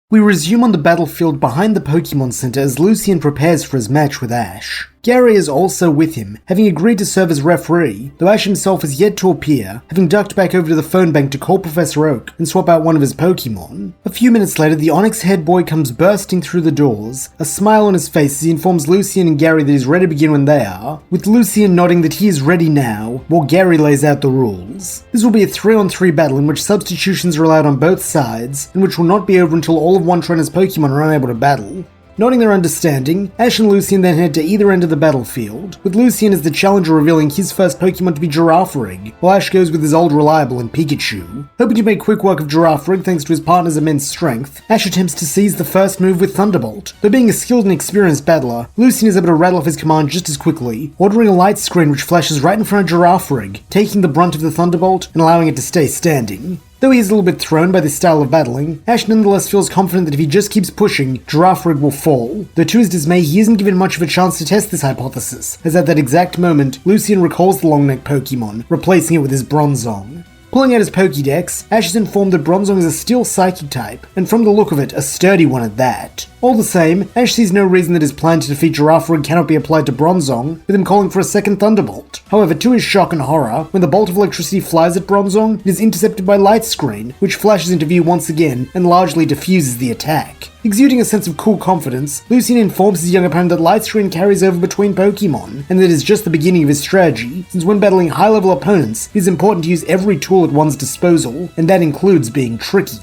We resume on the battlefield behind the Pokémon Center as Lucian prepares for his match with Ash. Gary is also with him, having agreed to serve as referee, though Ash himself is yet to appear, having ducked back over to the phone bank to call Professor Oak and swap out one of his Pokémon. A few minutes later, the Onyx head boy comes bursting through the doors, a smile on his face as he informs Lucian and Gary that he's ready to begin when they are, with Lucian nodding that he is ready now, while Gary lays out the rules. This will be a 3-on-3 battle in which substitutions are allowed on both sides, and which will not be over until all of one trainer's Pokémon are unable to battle. Nodding their understanding, Ash and Lucian then head to either end of the battlefield, with Lucian as the challenger revealing his first Pokémon to be Girafarig, while Ash goes with his old reliable in Pikachu. Hoping to make quick work of Girafarig thanks to his partner's immense strength, Ash attempts to seize the first move with Thunderbolt. Though being a skilled and experienced battler, Lucian is able to rattle off his command just as quickly, ordering a light screen which flashes right in front of Girafarig, taking the brunt of the Thunderbolt and allowing it to stay standing. Though he is a little bit thrown by this style of battling, Ash nonetheless feels confident that if he just keeps pushing, Girafarig will fall, though to his dismay he isn't given much of a chance to test this hypothesis, as at that exact moment, Lucian recalls the long-neck Pokémon, replacing it with his Bronzong. Pulling out his Pokédex, Ash is informed that Bronzong is a Steel Psychic type, and from the look of it, a sturdy one at that. All the same, Ash sees no reason that his plan to defeat Girafarig cannot be applied to Bronzong, with him calling for a second Thunderbolt. However, to his shock and horror, when the bolt of electricity flies at Bronzong, it is intercepted by Light Screen, which flashes into view once again and largely diffuses the attack. Exuding a sense of cool confidence, Lucian informs his young opponent that Light Screen carries over between Pokémon, and that it is just the beginning of his strategy, since when battling high-level opponents, it is important to use every tool at one's disposal, and that includes being tricky.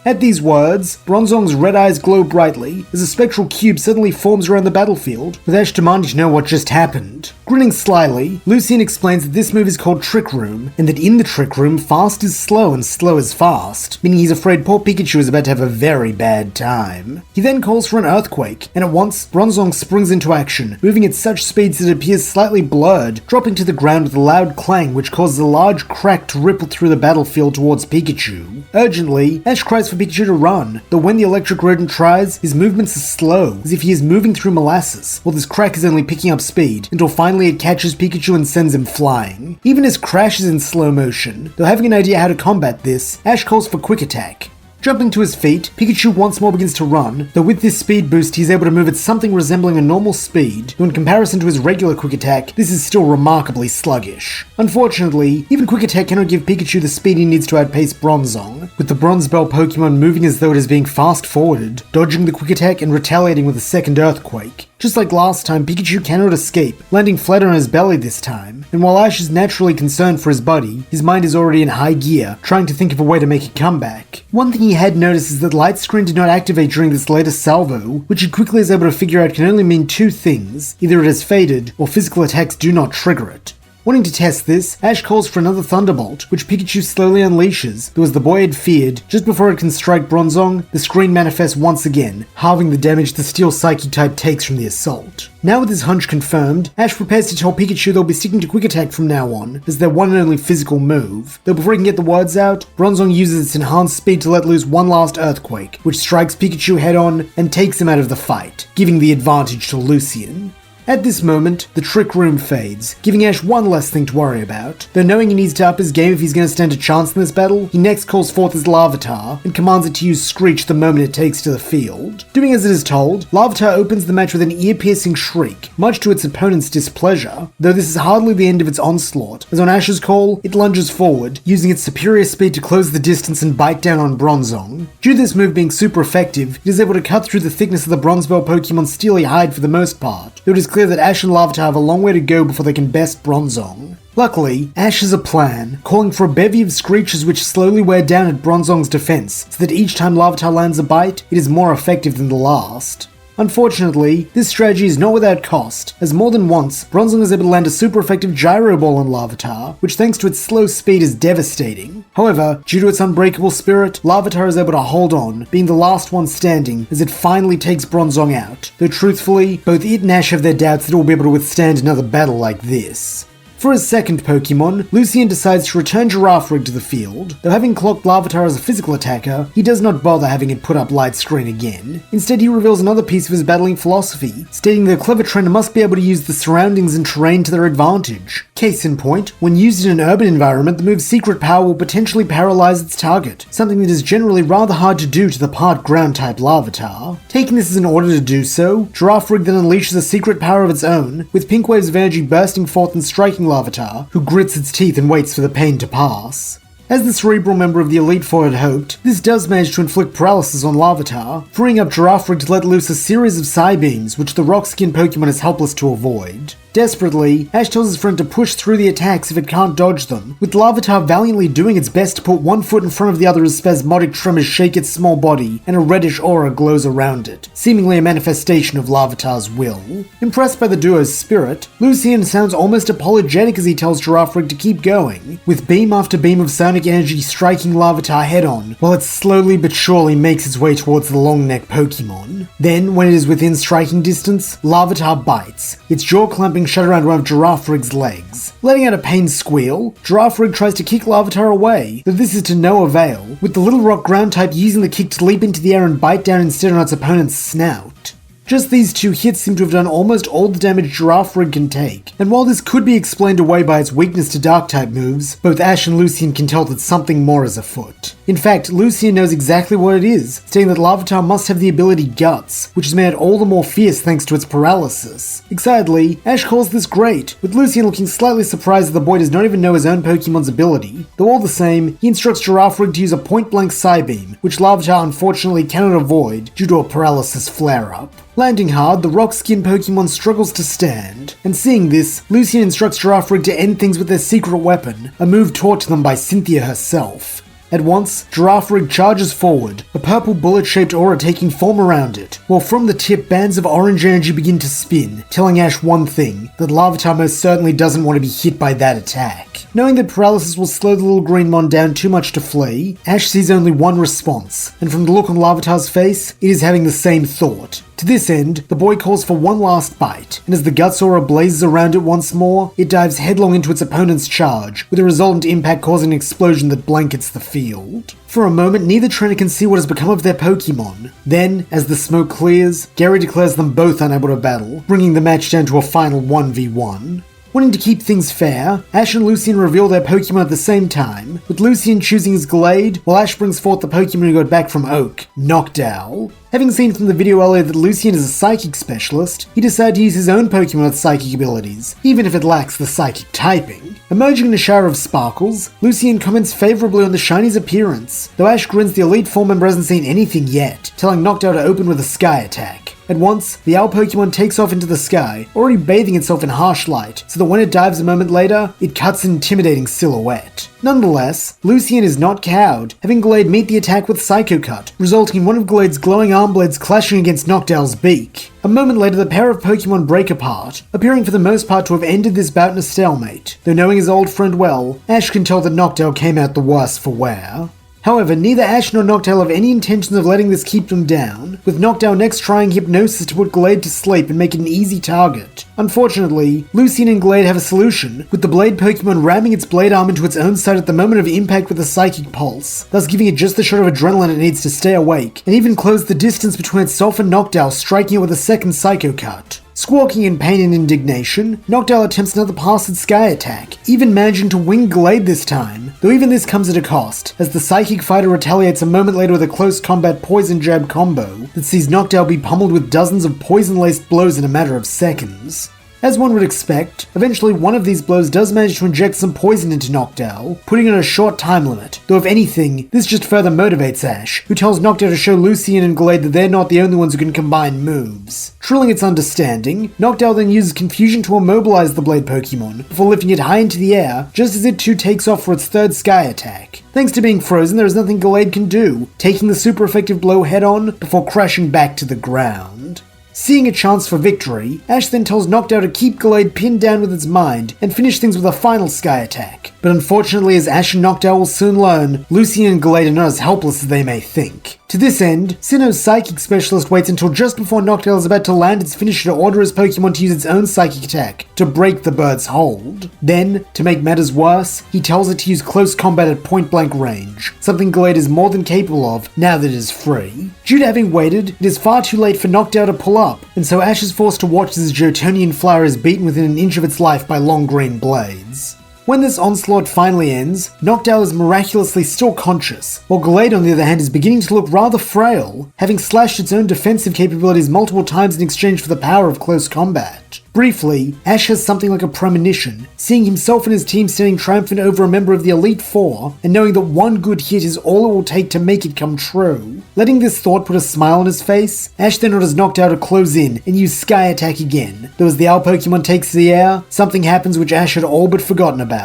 At these words, Bronzong's red eyes glow brightly as a spectral cube suddenly forms around the battlefield, with Ash demanding to know what just happened. Grinning slyly, Lucian explains that this move is called Trick Room, and that in the Trick Room, fast is slow and slow is fast, meaning he's afraid poor Pikachu is about to have a very bad time. He then calls for an earthquake, and at once, Bronzong springs into action, moving at such speeds that it appears slightly blurred, dropping to the ground with a loud clang which causes a large crack to ripple through the battlefield towards Pikachu. Urgently, Ash cries for Pikachu to run, though when the electric rodent tries, his movements are slow, as if he is moving through molasses, while this crack is only picking up speed, until finally it catches Pikachu and sends him flying. Even his crash is in slow motion, though having an idea how to combat this, Ash calls for Quick Attack. Jumping to his feet, Pikachu once more begins to run, though with this speed boost he is able to move at something resembling a normal speed, though in comparison to his regular Quick Attack, this is still remarkably sluggish. Unfortunately, even Quick Attack cannot give Pikachu the speed he needs to outpace Bronzong, with the Bronze Bell Pokemon moving as though it is being fast-forwarded, dodging the Quick Attack and retaliating with a second Earthquake. Just like last time, Pikachu cannot escape, landing flat on his belly this time, and while Ash is naturally concerned for his buddy, his mind is already in high gear, trying to think of a way to make a comeback. One thing he had noticed is that Light Screen did not activate during this latest salvo, which he quickly is able to figure out can only mean two things: either it has faded, or physical attacks do not trigger it. Wanting to test this, Ash calls for another Thunderbolt, which Pikachu slowly unleashes, though as the boy had feared, just before it can strike Bronzong, the screen manifests once again, halving the damage the Steel Psychic type takes from the assault. Now with his hunch confirmed, Ash prepares to tell Pikachu they'll be sticking to Quick Attack from now on, as their one and only physical move. Though before he can get the words out, Bronzong uses its enhanced speed to let loose one last Earthquake, which strikes Pikachu head on and takes him out of the fight, giving the advantage to Lucian. At this moment, the Trick Room fades, giving Ash one less thing to worry about. Though knowing he needs to up his game if he's going to stand a chance in this battle, he next calls forth his Larvitar and commands it to use Screech the moment it takes to the field. Doing as it is told, Larvitar opens the match with an ear-piercing shriek, much to its opponent's displeasure, though this is hardly the end of its onslaught, as on Ash's call, it lunges forward, using its superior speed to close the distance and bite down on Bronzong. Due to this move being super effective, it is able to cut through the thickness of the Bronze Bell Pokemon's steely hide for the most part, though it is clear that Ash and Larvitar have a long way to go before they can best Bronzong. Luckily, Ash has a plan, calling for a bevy of screeches which slowly wear down at Bronzong's defense, so that each time Larvitar lands a bite, it is more effective than the last. Unfortunately, this strategy is not without cost, as more than once, Bronzong is able to land a super effective Gyro Ball on Larvitar, which thanks to its slow speed is devastating. However, due to its unbreakable spirit, Larvitar is able to hold on, being the last one standing as it finally takes Bronzong out, though truthfully, both it and Ash have their doubts that it will be able to withstand another battle like this. For his second Pokemon, Lucian decides to return Girafarig to the field, though having clocked Larvitar as a physical attacker, he does not bother having it put up Light Screen again. Instead, he reveals another piece of his battling philosophy, stating that a clever trainer must be able to use the surroundings and terrain to their advantage. Case in point, when used in an urban environment, the move's secret power will potentially paralyze its target, something that is generally rather hard to do to the part ground-type Larvitar. Taking this as an order to do so, Girafarig then unleashes a secret power of its own, with pink waves of energy bursting forth and striking Larvitar, who grits its teeth and waits for the pain to pass. As the cerebral member of the Elite Four had hoped, this does manage to inflict paralysis on Larvitar, freeing up Girafarig to let loose a series of Psybeams, which the rock-skinned Pokemon is helpless to avoid. Desperately, Ash tells his friend to push through the attacks if it can't dodge them, with Larvitar valiantly doing its best to put one foot in front of the other as spasmodic tremors shake its small body and a reddish aura glows around it, seemingly a manifestation of Larvitar's will. Impressed by the duo's spirit, Lucian sounds almost apologetic as he tells Girafarig to keep going, with beam after beam of sonic energy striking Larvitar head-on, while it slowly but surely makes its way towards the long-neck Pokemon. Then, when it is within striking distance, Larvitar bites, its jaw clamping shut around one of Girafarig's legs. Letting out a pained squeal, Girafarig tries to kick Larvitar away, but this is to no avail, with the little rock ground type using the kick to leap into the air and bite down instead on its opponent's snout. Just these two hits seem to have done almost all the damage Girafarig can take, and while this could be explained away by its weakness to Dark-type moves, both Ash and Lucian can tell that something more is afoot. In fact, Lucian knows exactly what it is, stating that Larvitar must have the ability Guts, which is made all the more fierce thanks to its paralysis. Excitedly, Ash calls this great, with Lucian looking slightly surprised that the boy does not even know his own Pokemon's ability, though all the same, he instructs Girafarig to use a point-blank Psybeam, which Larvitar unfortunately cannot avoid due to a paralysis flare-up. Landing hard, the rock-skinned Pokemon struggles to stand, and seeing this, Lucian instructs Girafarig to end things with their secret weapon, a move taught to them by Cynthia herself. At once, Girafarig charges forward, a purple bullet-shaped aura taking form around it, while from the tip bands of orange energy begin to spin, telling Ash one thing, that Larvitar most certainly doesn't want to be hit by that attack. Knowing that paralysis will slow the little green mon down too much to flee, Ash sees only one response, and from the look on Larvitar's face, it is having the same thought. To this end, the boy calls for one last bite, and as the Guts aura blazes around it once more, it dives headlong into its opponent's charge, with a resultant impact causing an explosion that blankets the field. For a moment, neither trainer can see what has become of their Pokemon. Then, as the smoke clears, Gary declares them both unable to battle, bringing the match down to a final 1v1. Wanting to keep things fair, Ash and Lucian reveal their Pokemon at the same time, with Lucian choosing his Glade, while Ash brings forth the Pokemon he got back from Oak, Noctowl. Having seen from the video earlier that Lucian is a psychic specialist, he decided to use his own Pokemon with psychic abilities, even if it lacks the psychic typing. Emerging in a shower of sparkles, Lucian comments favorably on the shiny's appearance, though Ash grins the Elite Four member hasn't seen anything yet, telling Noctowl to open with a Sky attack. At once, the owl Pokemon takes off into the sky, already bathing itself in harsh light, so that when it dives a moment later, it cuts an intimidating silhouette. Nonetheless, Lucian is not cowed, having Glade meet the attack with Psycho Cut, resulting in one of Glade's glowing arm blades clashing against Noctowl's beak. A moment later, the pair of Pokemon break apart, appearing for the most part to have ended this bout in a stalemate, though knowing his old friend well, Ash can tell that Noctowl came out the worse for wear. However, neither Ash nor Noctowl have any intentions of letting this keep them down, with Noctowl next trying Hypnosis to put Glade to sleep and make it an easy target. Unfortunately, Lucian and Glade have a solution, with the Blade Pokemon ramming its blade arm into its own side at the moment of impact with a Psychic Pulse, thus giving it just the shot of adrenaline it needs to stay awake, and even close the distance between itself and Noctowl, striking it with a second Psycho Cut. Squawking in pain and indignation, Noctowl attempts another pass at Sky attack, even managing to wing Glade this time, though even this comes at a cost, as the Psychic Fighter retaliates a moment later with a close combat Poison Jab combo that sees Noctowl be pummeled with dozens of poison-laced blows in a matter of seconds. As one would expect, eventually one of these blows does manage to inject some poison into Noctowl, putting it on a short time limit, though if anything, this just further motivates Ash, who tells Noctowl to show Lucian and Glade that they're not the only ones who can combine moves. Trilling its understanding, Noctowl then uses Confusion to immobilize the Blade Pokemon, before lifting it high into the air, just as it too takes off for its third Sky attack. Thanks to being frozen, there is nothing Glade can do, taking the super effective blow head-on, before crashing back to the ground. Seeing a chance for victory, Ash then tells Noctowl to keep Glade pinned down with its mind and finish things with a final Sky attack, But unfortunately, as Ash and Noctowl will soon learn, Lucian and Gallade are not as helpless as they may think. To this end, Sinnoh's psychic specialist waits until just before Noctowl is about to land its finisher to order his Pokemon to use its own psychic attack to break the bird's hold. Then, to make matters worse, he tells it to use close combat at point-blank range, something Gallade is more than capable of now that it is free. Due to having waited, it is far too late for Noctowl to pull up, and so Ash is forced to watch as his Jotonian flower is beaten within an inch of its life by long green blades. When this onslaught finally ends, Noctowl is miraculously still conscious, while Gallade on the other hand is beginning to look rather frail, having slashed its own defensive capabilities multiple times in exchange for the power of close combat. Briefly, Ash has something like a premonition, seeing himself and his team standing triumphant over a member of the Elite Four, and knowing that one good hit is all it will take to make it come true. Letting this thought put a smile on his face, Ash then orders Noctowl to close in and use Sky Attack again, though as the owl Pokemon takes the air, something happens which Ash had all but forgotten about.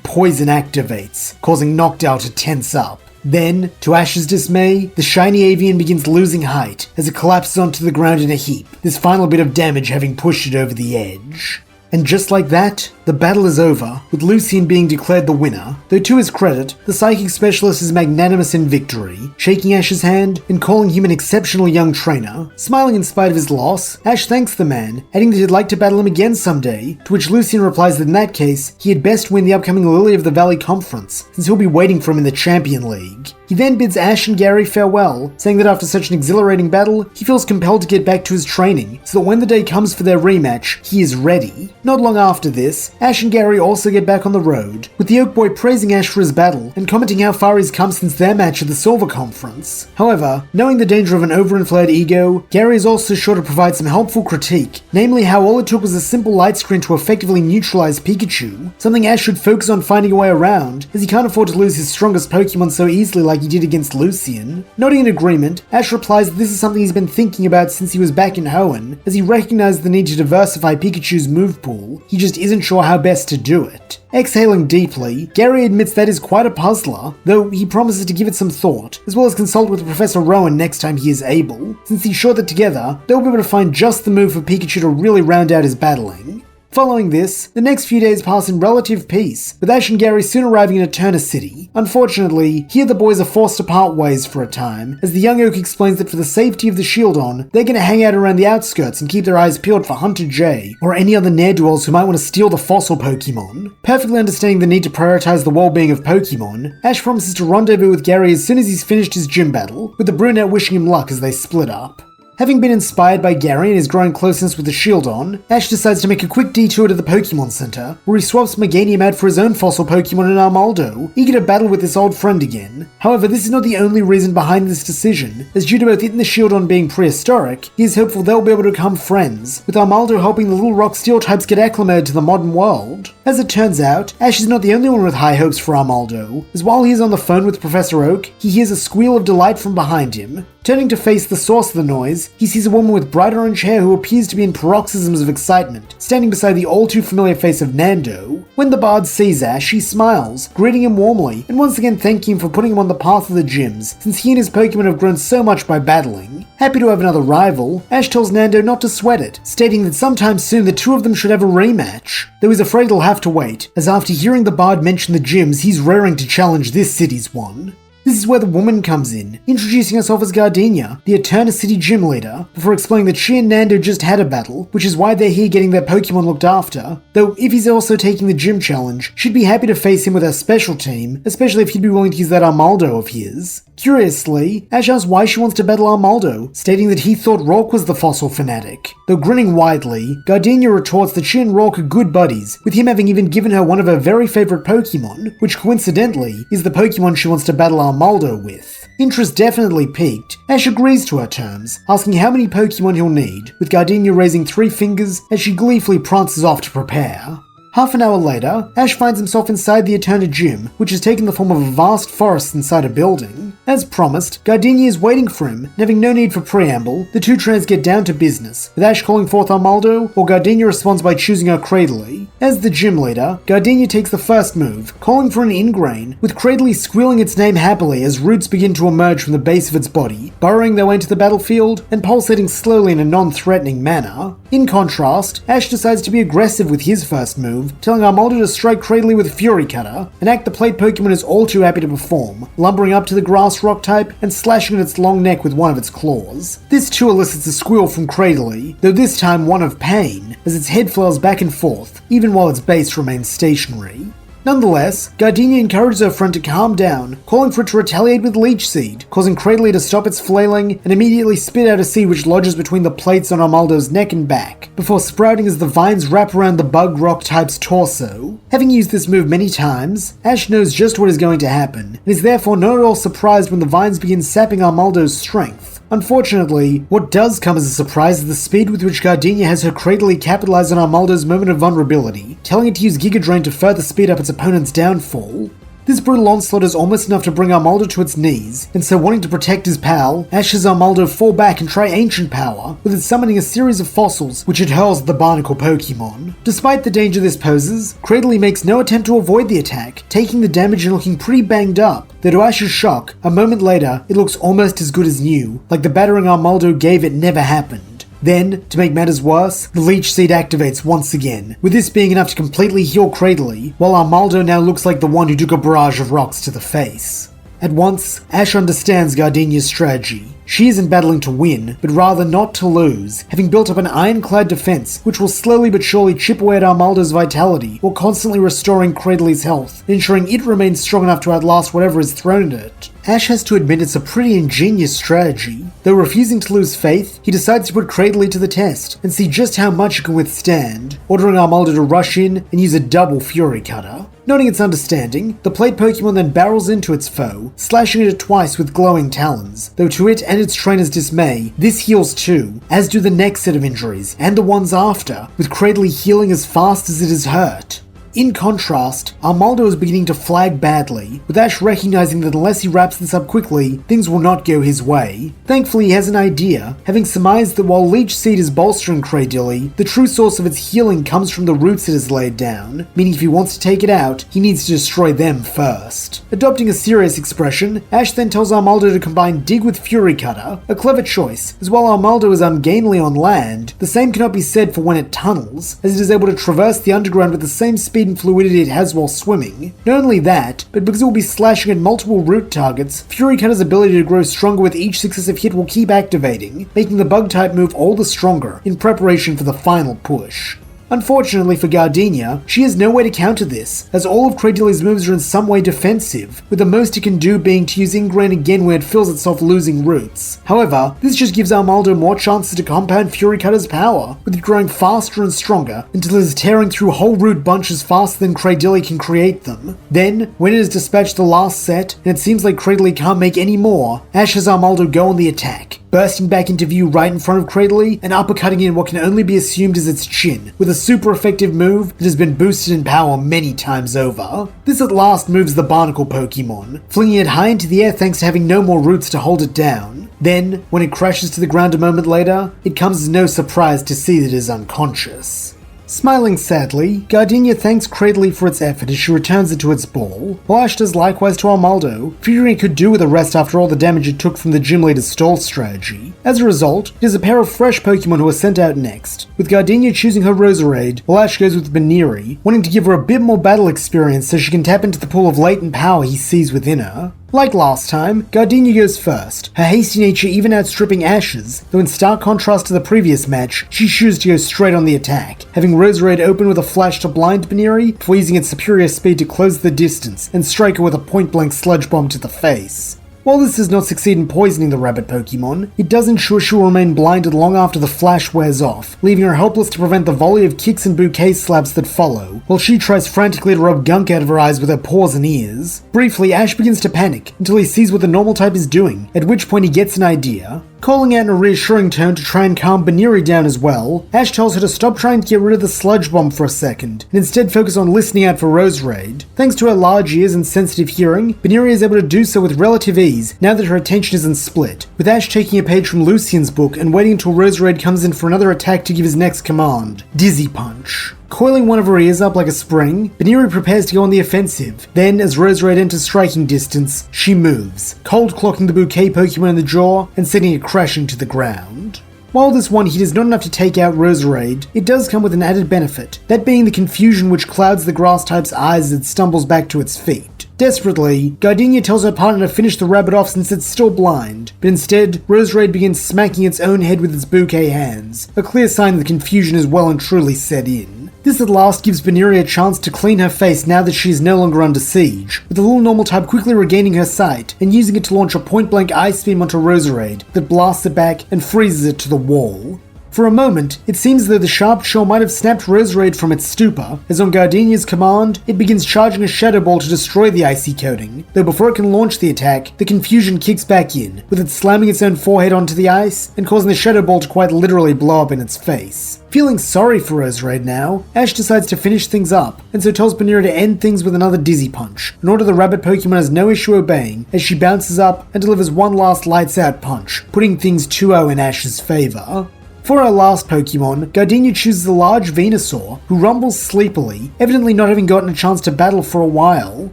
Poison activates, causing Noctowl to tense up. Then, to Ash's dismay, the shiny avian begins losing height as it collapses onto the ground in a heap, this final bit of damage having pushed it over the edge. And just like that, the battle is over, with Lucian being declared the winner, though to his credit, the psychic specialist is magnanimous in victory, shaking Ash's hand and calling him an exceptional young trainer. Smiling in spite of his loss, Ash thanks the man, adding that he'd like to battle him again someday, to which Lucian replies that in that case, he had best win the upcoming Lily of the Valley Conference, since he'll be waiting for him in the Champion League. He then bids Ash and Gary farewell, saying that after such an exhilarating battle, he feels compelled to get back to his training, so that when the day comes for their rematch, he is ready. Not long after this, Ash and Gary also get back on the road, with the Oak Boy praising Ash for his battle and commenting how far he's come since their match at the Silver Conference. However, knowing the danger of an overinflated ego, Gary is also sure to provide some helpful critique, namely how all it took was a simple light screen to effectively neutralize Pikachu, something Ash should focus on finding a way around, as he can't afford to lose his strongest Pokemon so easily like he did against Lucian. Nodding in agreement, Ash replies that this is something he's been thinking about since he was back in Hoenn, as he recognized the need to diversify Pikachu's move pool, he just isn't sure how best to do it. Exhaling deeply, Gary admits that is quite a puzzler, though he promises to give it some thought, as well as consult with Professor Rowan next time he is able, since he's sure that together, they'll be able to find just the move for Pikachu to really round out his battling. Following this, the next few days pass in relative peace, with Ash and Gary soon arriving in Eterna City. Unfortunately, here the boys are forced to part ways for a time, as the young oak explains that for the safety of the Shieldon, they're gonna hang out around the outskirts and keep their eyes peeled for Hunter J, or any other ne'er-do-wells who might want to steal the fossil Pokemon. Perfectly understanding the need to prioritize the well-being of Pokemon, Ash promises to rendezvous with Gary as soon as he's finished his gym battle, with the brunette wishing him luck as they split up. Having been inspired by Gary and his growing closeness with the Shieldon, Ash decides to make a quick detour to the Pokemon Center, where he swaps Meganium out for his own fossil Pokemon in Armaldo, eager to battle with this old friend again. However, this is not the only reason behind this decision, as due to both it and the Shieldon being prehistoric, he is hopeful they'll be able to become friends, with Armaldo helping the little rock steel types get acclimated to the modern world. As it turns out, Ash is not the only one with high hopes for Armaldo, as while he is on the phone with Professor Oak, he hears a squeal of delight from behind him. Turning to face the source of the noise, he sees a woman with bright orange hair who appears to be in paroxysms of excitement, standing beside the all-too-familiar face of Nando. When the bard sees Ash, he smiles, greeting him warmly, and once again thanking him for putting him on the path of the gyms, since he and his Pokemon have grown so much by battling. Happy to have another rival, Ash tells Nando not to sweat it, stating that sometime soon the two of them should have a rematch, though he's afraid he'll have to wait, as after hearing the bard mention the gyms, he's raring to challenge this city's one. This is where the woman comes in, introducing herself as Gardenia, the Eterna City gym leader, before explaining that she and Nando just had a battle, which is why they're here getting their Pokemon looked after, though if he's also taking the gym challenge, she'd be happy to face him with her special team, especially if he'd be willing to use that Armaldo of his. Curiously, Ash asks why she wants to battle Armaldo, stating that he thought Rourke was the fossil fanatic. Though grinning widely, Gardenia retorts that she and Rourke are good buddies, with him having even given her one of her very favorite Pokemon, which coincidentally is the Pokemon she wants to battle Armaldo with. Interest definitely peaked, Ash agrees to her terms, asking how many Pokemon he'll need, with Gardenia raising 3 fingers as she gleefully prances off to prepare. Half an hour later, Ash finds himself inside the Eterna Gym, which has taken the form of a vast forest inside a building. As promised, Gardenia is waiting for him, and having no need for preamble, the two trainers get down to business, with Ash calling forth Armaldo, while Gardenia responds by choosing her Cradily. As the gym leader, Gardenia takes the first move, calling for an Ingrain, with Cradily squealing its name happily as roots begin to emerge from the base of its body, burrowing their way into the battlefield, and pulsating slowly in a non-threatening manner. In contrast, Ash decides to be aggressive with his first move, move, telling Armaldo to strike Cradily with Fury Cutter, an act the plate Pokemon is all too happy to perform, lumbering up to the grass rock type and slashing at its long neck with one of its claws. This too elicits a squeal from Cradily, though this time one of pain, as its head flails back and forth, even while its base remains stationary. Nonetheless, Gardenia encourages her friend to calm down, calling for it to retaliate with Leech Seed, causing Cradily to stop its flailing and immediately spit out a seed which lodges between the plates on Armaldo's neck and back, before sprouting as the vines wrap around the bug rock type's torso. Having used this move many times, Ash knows just what is going to happen, and is therefore not at all surprised when the vines begin sapping Armaldo's strength. Unfortunately, what does come as a surprise is the speed with which Gardenia has her Cradily capitalize on Armaldo's moment of vulnerability, telling it to use Giga Drain to further speed up its opponent's downfall. This brutal onslaught is almost enough to bring Armaldo to its knees, and so wanting to protect his pal, Ash has Armaldo fall back and try Ancient Power, with it summoning a series of fossils which it hurls at the barnacle Pokemon. Despite the danger this poses, Cradily makes no attempt to avoid the attack, taking the damage and looking pretty banged up, though to Ash's shock, a moment later, it looks almost as good as new, like the battering Armaldo gave it never happened. Then, to make matters worse, the Leech Seed activates once again, with this being enough to completely heal Cradily, while Armaldo now looks like the one who took a barrage of rocks to the face. At once, Ash understands Gardenia's strategy. She isn't battling to win, but rather not to lose, having built up an ironclad defense which will slowly but surely chip away at Armaldo's vitality while constantly restoring Cradyly's health, ensuring it remains strong enough to outlast whatever is thrown at it. Ash has to admit it's a pretty ingenious strategy. Though refusing to lose faith, he decides to put Cradily to the test and see just how much it can withstand, ordering Armaldo to rush in and use a double Fury Cutter. Noting its understanding, the plate Pokemon then barrels into its foe, slashing at it twice with glowing talons, though to it and its trainer's dismay, this heals too, as do the next set of injuries, and the ones after, with Cradily healing as fast as it is hurt. In contrast, Armaldo is beginning to flag badly, with Ash recognizing that unless he wraps this up quickly, things will not go his way. Thankfully, he has an idea, having surmised that while Leech Seed is bolstering Cradily, the true source of its healing comes from the roots it has laid down, meaning if he wants to take it out, he needs to destroy them first. Adopting a serious expression, Ash then tells Armaldo to combine Dig with Fury Cutter, a clever choice, as while Armaldo is ungainly on land, the same cannot be said for when it tunnels, as it is able to traverse the underground with the same speed and fluidity it has while swimming. Not only that, but because it will be slashing at multiple root targets, Fury Cutter's ability to grow stronger with each successive hit will keep activating, making the bug type move all the stronger in preparation for the final push. Unfortunately for Gardenia, she has no way to counter this, as all of Cradyly's moves are in some way defensive, with the most it can do being to use Ingrain again when it feels itself losing roots. However, this just gives Armaldo more chances to compound Fury Cutter's power, with it growing faster and stronger until it is tearing through whole root bunches faster than Cradyly can create them. Then, when it has dispatched the last set, and it seems like Cradily can't make any more, Ash has Armaldo go on the attack, bursting back into view right in front of Cradily and uppercutting in what can only be assumed as its chin, with a super effective move that has been boosted in power many times over. This at last moves the barnacle Pokemon, flinging it high into the air thanks to having no more roots to hold it down. Then, when it crashes to the ground a moment later, it comes as no surprise to see that it is unconscious. Smiling sadly, Gardenia thanks Cradily for its effort as she returns it to its ball, while Ash does likewise to Armaldo, figuring it could do with a rest after all the damage it took from the gym leader's stall strategy. As a result, it is a pair of fresh Pokemon who are sent out next, with Gardenia choosing her Roserade, while Ash goes with Baniri, wanting to give her a bit more battle experience so she can tap into the pool of latent power he sees within her. Like last time, Gardenia goes first, her hasty nature even outstripping Ash's, though in stark contrast to the previous match, she chooses to go straight on the attack, having Roserade open with a flash to blind Baniri, before using its superior speed to close the distance and strike her with a point-blank sludge bomb to the face. While this does not succeed in poisoning the rabbit Pokemon, it does ensure she will remain blinded long after the flash wears off, leaving her helpless to prevent the volley of kicks and bouquet slaps that follow, while she tries frantically to rub gunk out of her eyes with her paws and ears. Briefly, Ash begins to panic until he sees what the normal type is doing, at which point he gets an idea. Calling out in a reassuring tone to try and calm Baniri down as well, Ash tells her to stop trying to get rid of the sludge bomb for a second, and instead focus on listening out for Roserade. Thanks to her large ears and sensitive hearing, Baniri is able to do so with relative ease now that her attention isn't split, with Ash taking a page from Lucian's book and waiting until Roserade comes in for another attack to give his next command, Dizzy Punch. Coiling one of her ears up like a spring, Baniri prepares to go on the offensive. Then, as Roserade enters striking distance, she moves, cold clocking the bouquet Pokemon in the jaw and sending it crashing to the ground. While this one hit is not enough to take out Roserade, it does come with an added benefit, that being the confusion which clouds the grass type's eyes as it stumbles back to its feet. Desperately, Gardenia tells her partner to finish the rabbit off since it's still blind, but instead, Roserade begins smacking its own head with its bouquet hands, a clear sign that confusion is well and truly set in. This at last gives Beneria a chance to clean her face now that she is no longer under siege, with the little normal type quickly regaining her sight and using it to launch a point-blank ice beam onto Roserade that blasts it back and freezes it to the wall. For a moment, it seems as though the sharp shell might have snapped Roserade from its stupor, as on Gardenia's command, it begins charging a shadow ball to destroy the icy coating, though before it can launch the attack, the confusion kicks back in, with it slamming its own forehead onto the ice and causing the shadow ball to quite literally blow up in its face. Feeling sorry for Roserade now, Ash decides to finish things up, and so tells Beneria to end things with another Dizzy Punch, an order the rabbit Pokemon has no issue obeying, as she bounces up and delivers one last lights out punch, putting things 2-0 in Ash's favor. For our last Pokemon, Gardenia chooses a large Venusaur, who rumbles sleepily, evidently not having gotten a chance to battle for a while.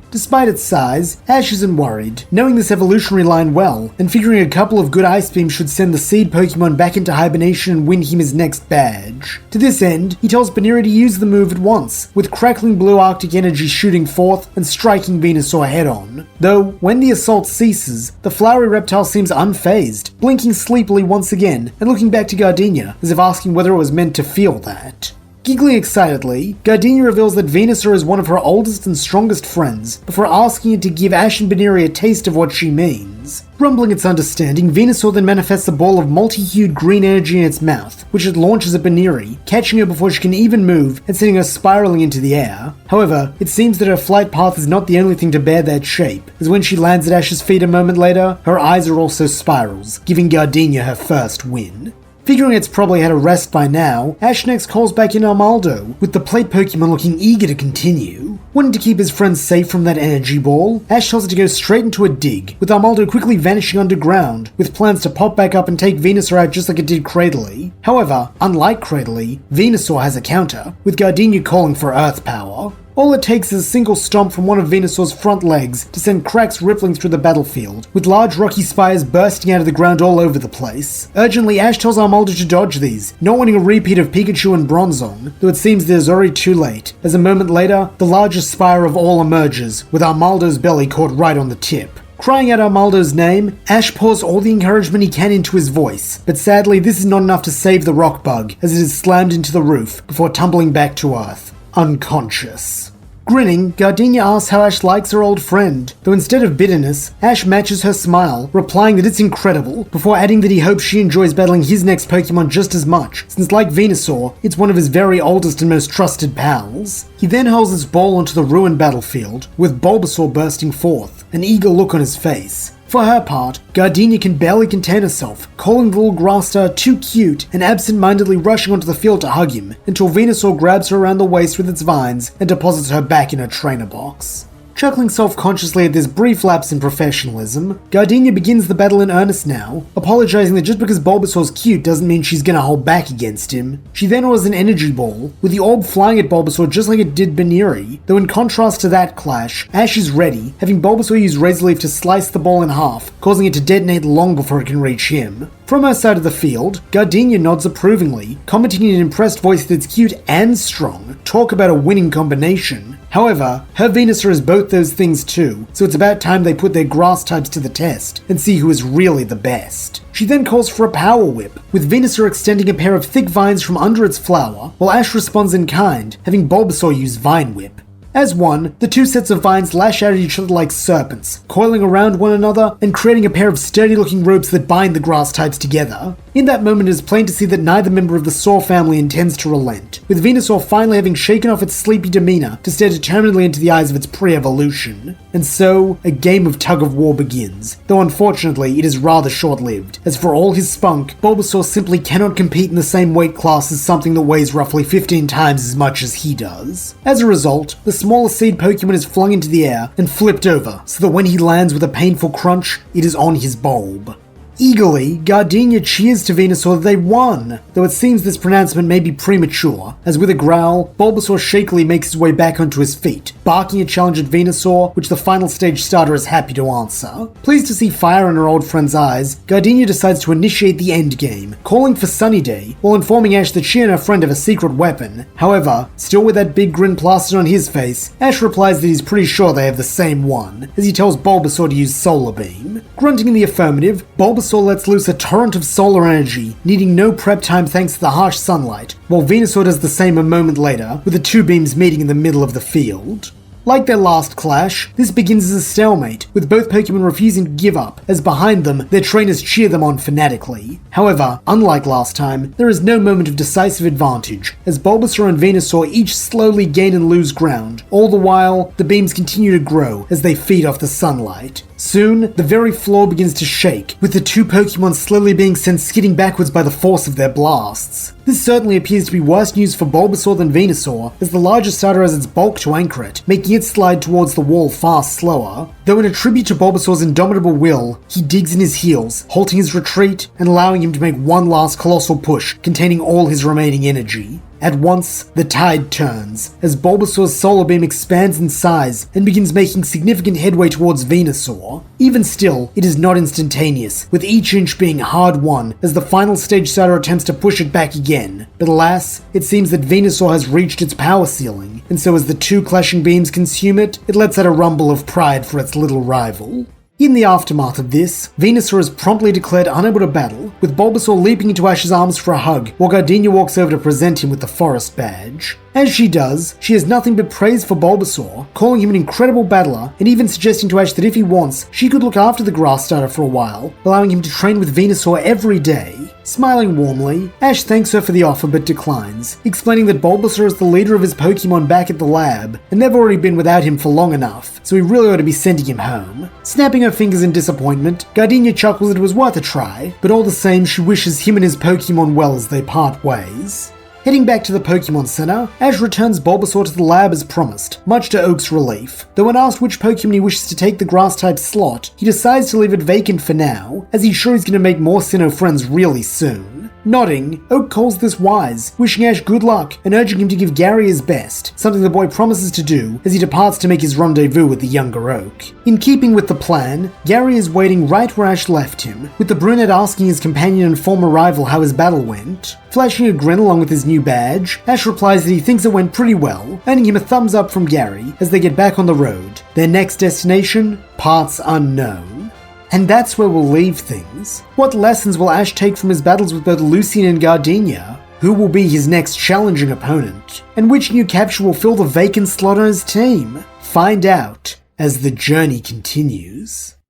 Despite its size, Ash isn't worried, knowing this evolutionary line well, and figuring a couple of good Ice Beams should send the seed Pokemon back into hibernation and win him his next badge. To this end, he tells Beneria to use the move at once, with crackling blue Arctic energy shooting forth and striking Venusaur head-on. Though, when the assault ceases, the flowery reptile seems unfazed, blinking sleepily once again, and looking back to Gardenia, as if asking whether it was meant to feel that. Giggling excitedly, Gardenia reveals that Venusaur is one of her oldest and strongest friends, before asking it to give Ash and Beneria a taste of what she means. Rumbling its understanding, Venusaur then manifests a ball of multi-hued green energy in its mouth, which it launches at Beneria, catching her before she can even move and sending her spiraling into the air. However, it seems that her flight path is not the only thing to bear that shape, as when she lands at Ash's feet a moment later, her eyes are also spirals, giving Gardenia her first win. Figuring it's probably had a rest by now, Ash next calls back in Armaldo, with the plate Pokemon looking eager to continue. Wanting to keep his friends safe from that energy ball, Ash tells it to go straight into a dig, with Armaldo quickly vanishing underground, with plans to pop back up and take Venusaur out just like it did Cradily. However, unlike Cradily, Venusaur has a counter, with Gardenia calling for Earth Power. All it takes is a single stomp from one of Venusaur's front legs to send cracks rippling through the battlefield, with large rocky spires bursting out of the ground all over the place. Urgently, Ash tells Armaldo to dodge these, not wanting a repeat of Pikachu and Bronzong, though it seems there's already too late, as a moment later, the largest spire of all emerges, with Armaldo's belly caught right on the tip. Crying out Armaldo's name, Ash pours all the encouragement he can into his voice, but sadly this is not enough to save the rock bug, as it is slammed into the roof, before tumbling back to Earth, unconscious. Grinning, Gardenia asks how Ash likes her old friend, though instead of bitterness, Ash matches her smile, replying that it's incredible, before adding that he hopes she enjoys battling his next Pokemon just as much, since like Venusaur, it's one of his very oldest and most trusted pals. He then hurls his ball onto the ruined battlefield, with Bulbasaur bursting forth, an eager look on his face. For her part, Gardenia can barely contain herself, calling the little grass star too cute and absent-mindedly rushing onto the field to hug him, until Venusaur grabs her around the waist with its vines and deposits her back in her trainer box. Chuckling self-consciously at this brief lapse in professionalism, Gardenia begins the battle in earnest now, apologizing that just because Bulbasaur's cute doesn't mean she's gonna hold back against him. She then orders an energy ball, with the orb flying at Bulbasaur just like it did Beneria, though in contrast to that clash, Ash is ready, having Bulbasaur use Razor Leaf to slice the ball in half, causing it to detonate long before it can reach him. From her side of the field, Gardenia nods approvingly, commenting in an impressed voice that it's cute and strong. Talk about a winning combination. However, her Venusaur is both those things too, so it's about time they put their grass types to the test and see who is really the best. She then calls for a Power Whip, with Venusaur extending a pair of thick vines from under its flower, while Ash responds in kind, having Bulbasaur use Vine Whip. As one, the two sets of vines lash out at each other like serpents, coiling around one another and creating a pair of sturdy-looking ropes that bind the grass types together. In that moment, it is plain to see that neither member of the Saur family intends to relent, with Venusaur finally having shaken off its sleepy demeanor to stare determinedly into the eyes of its pre-evolution. And so, a game of tug-of-war begins, though unfortunately it is rather short-lived, as for all his spunk, Bulbasaur simply cannot compete in the same weight class as something that weighs roughly 15 times as much as he does. As a result, the smaller seed Pokemon is flung into the air and flipped over, so that when he lands with a painful crunch, it is on his bulb. Eagerly, Gardenia cheers to Venusaur that they won, though it seems this pronouncement may be premature, as with a growl, Bulbasaur shakily makes his way back onto his feet, barking a challenge at Venusaur, which the final stage starter is happy to answer. Pleased to see fire in her old friend's eyes, Gardenia decides to initiate the endgame, calling for Sunny Day, while informing Ash that she and her friend have a secret weapon. However, still with that big grin plastered on his face, Ash replies that he's pretty sure they have the same one, as he tells Bulbasaur to use Solar Beam. Grunting in the affirmative, Bulbasaur lets loose a torrent of solar energy, needing no prep time thanks to the harsh sunlight, while Venusaur does the same a moment later, with the two beams meeting in the middle of the field. Like their last clash, this begins as a stalemate, with both Pokemon refusing to give up, as behind them, their trainers cheer them on fanatically. However, unlike last time, there is no moment of decisive advantage, as Bulbasaur and Venusaur each slowly gain and lose ground. All the while, the beams continue to grow as they feed off the sunlight. Soon, the very floor begins to shake, with the two Pokemon slowly being sent skidding backwards by the force of their blasts. This certainly appears to be worse news for Bulbasaur than Venusaur, as the larger starter has its bulk to anchor it, making it slide towards the wall far slower. Though in a tribute to Bulbasaur's indomitable will, he digs in his heels, halting his retreat and allowing him to make one last colossal push, containing all his remaining energy. At once, the tide turns, as Bulbasaur's Solar Beam expands in size and begins making significant headway towards Venusaur. Even still, it is not instantaneous, with each inch being hard-won as the final stage starter attempts to push it back again. But alas, it seems that Venusaur has reached its power ceiling, and so as the two clashing beams consume it, it lets out a rumble of pride for its little rival. In the aftermath of this, Venusaur is promptly declared unable to battle, with Bulbasaur leaping into Ash's arms for a hug, while Gardenia walks over to present him with the Forest Badge. As she does, she has nothing but praise for Bulbasaur, calling him an incredible battler, and even suggesting to Ash that if he wants, she could look after the grass starter for a while, allowing him to train with Venusaur every day. Smiling warmly, Ash thanks her for the offer but declines, explaining that Bulbasaur is the leader of his Pokemon back at the lab, and they've already been without him for long enough, so he really ought to be sending him home. Snapping her fingers in disappointment, Gardenia chuckles that it was worth a try, but all the same she wishes him and his Pokemon well as they part ways. Heading back to the Pokémon Center, Ash returns Bulbasaur to the lab as promised, much to Oak's relief. Though when asked which Pokémon he wishes to take the Grass-type slot, he decides to leave it vacant for now, as he's sure he's going to make more Sinnoh friends really soon. Nodding, Oak calls this wise, wishing Ash good luck and urging him to give Gary his best, something the boy promises to do as he departs to make his rendezvous with the younger Oak. In keeping with the plan, Gary is waiting right where Ash left him, with the brunette asking his companion and former rival how his battle went. Flashing a grin along with his new badge, Ash replies that he thinks it went pretty well, earning him a thumbs up from Gary as they get back on the road. Their next destination? Parts unknown. And that's where we'll leave things. What lessons will Ash take from his battles with both Lucian and Gardenia? Who will be his next challenging opponent? And which new capture will fill the vacant slot on his team? Find out as the journey continues.